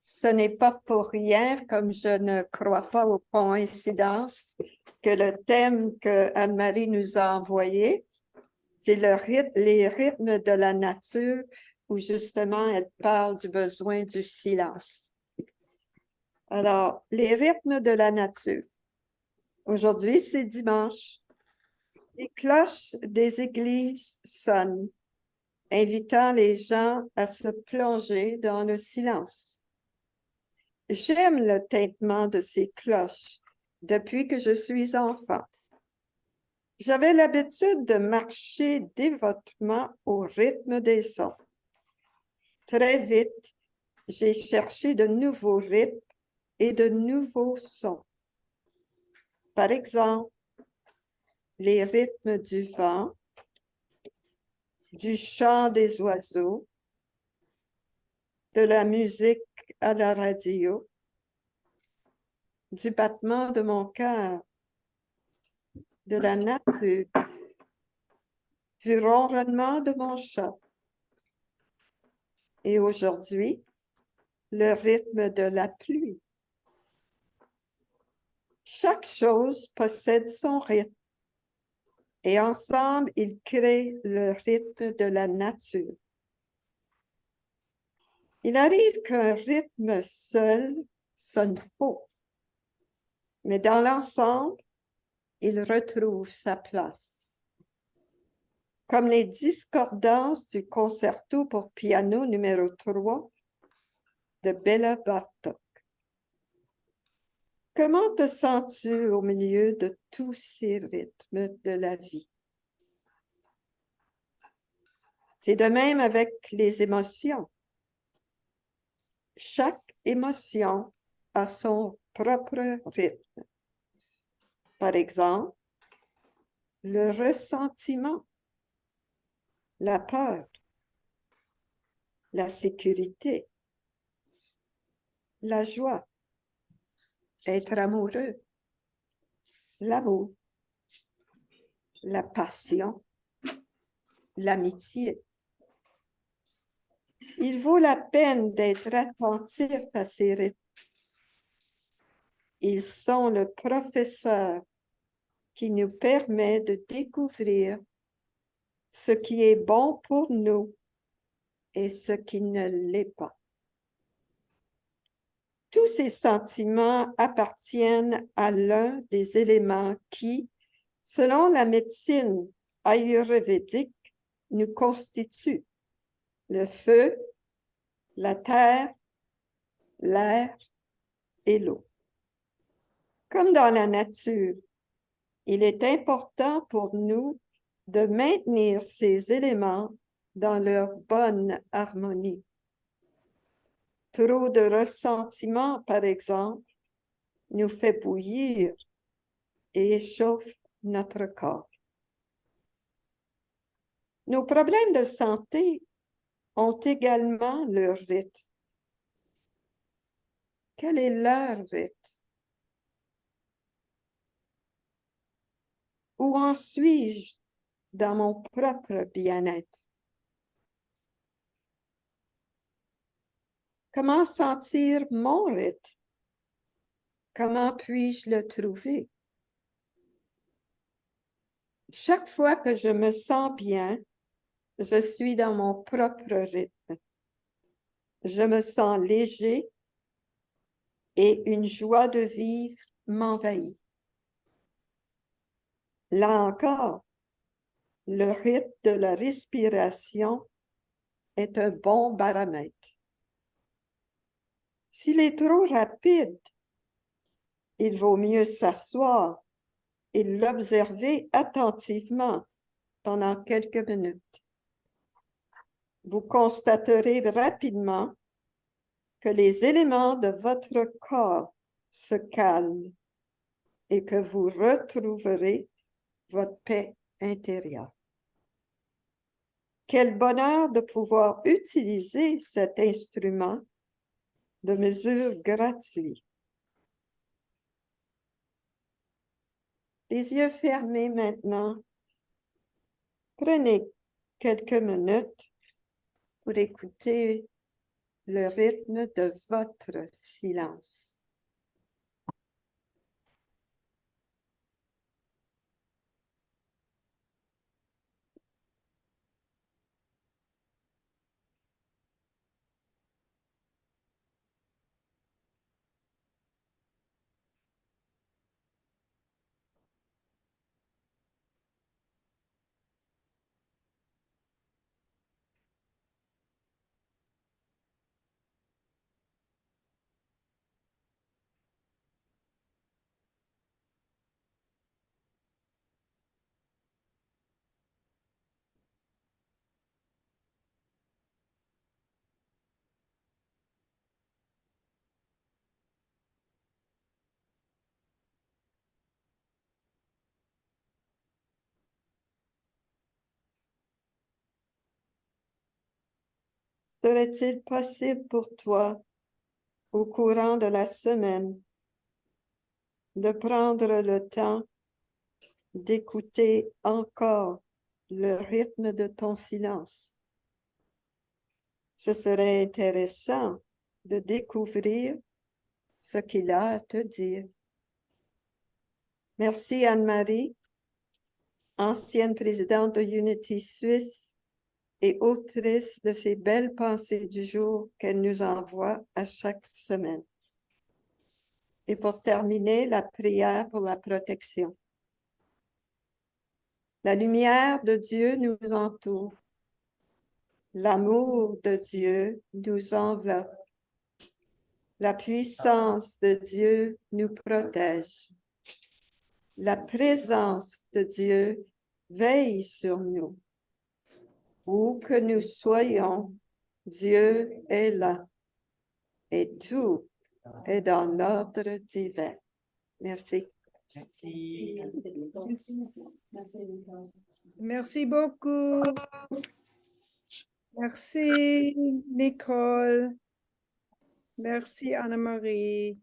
Ce n'est pas pour rien, comme je ne crois pas aux coïncidences, que le thème que Anne-Marie nous a envoyé, c'est les rythmes de la nature, où justement elle parle du besoin du silence. Alors, les rythmes de la nature. Aujourd'hui, c'est dimanche. Les cloches des églises sonnent, invitant les gens à se plonger dans le silence. J'aime le tintement de ces cloches depuis que je suis enfant. J'avais l'habitude de marcher dévotement au rythme des sons. Très vite, j'ai cherché de nouveaux rythmes et de nouveaux sons. Par exemple, les rythmes du vent, du chant des oiseaux, de la musique à la radio, du battement de mon cœur, de la nature, du ronronnement de mon chat. Et aujourd'hui, le rythme de la pluie. Chaque chose possède son rythme et ensemble, ils créent le rythme de la nature. Il arrive qu'un rythme seul sonne faux, mais dans l'ensemble, il retrouve sa place. Comme les discordances du concerto pour piano numéro 3 de Béla Bartók. Comment te sens-tu au milieu de tous ces rythmes de la vie? C'est de même avec les émotions. Chaque émotion a son propre rythme. Par exemple, le ressentiment, la peur, la sécurité, la joie, être amoureux, l'amour, la passion, l'amitié. Il vaut la peine d'être attentif à ces rythmes. Ils sont le professeur qui nous permet de découvrir ce qui est bon pour nous et ce qui ne l'est pas. Tous ces sentiments appartiennent à l'un des éléments qui, selon la médecine ayurvédique, nous constituent: le feu, la terre, l'air et l'eau. Comme dans la nature, il est important pour nous de maintenir ces éléments dans leur bonne harmonie. Trop de ressentiment, par exemple, nous fait bouillir et échauffe notre corps. Nos problèmes de santé ont également leur rythme. Quel est leur rythme? Où en suis-je dans mon propre bien-être? Comment sentir mon rythme? Comment puis-je le trouver? Chaque fois que je me sens bien, je suis dans mon propre rythme. Je me sens léger et une joie de vivre m'envahit. Là encore, le rythme de la respiration est un bon baromètre. S'il est trop rapide, il vaut mieux s'asseoir et l'observer attentivement pendant quelques minutes. Vous constaterez rapidement que les éléments de votre corps se calment et que vous retrouverez votre paix intérieure. Quel bonheur de pouvoir utiliser cet instrument de mesure gratuit. Les yeux fermés maintenant. Prenez quelques minutes pour écouter le rythme de votre silence. Serait-il possible pour toi, au courant de la semaine, de prendre le temps d'écouter encore le rythme de ton silence? Ce serait intéressant de découvrir ce qu'il a à te dire. Merci Anne-Marie, ancienne présidente de Unity Suisse et autrice de ces belles pensées du jour qu'elle nous envoie à chaque semaine. Et pour terminer, la prière pour la protection. La lumière de Dieu nous entoure. L'amour de Dieu nous enveloppe. La puissance de Dieu nous protège. La présence de Dieu veille sur nous. Où que nous soyons, Dieu est là. Et tout est dans l'ordre divin. Merci. Merci beaucoup. Merci, Nicole. Merci, Anne-Marie.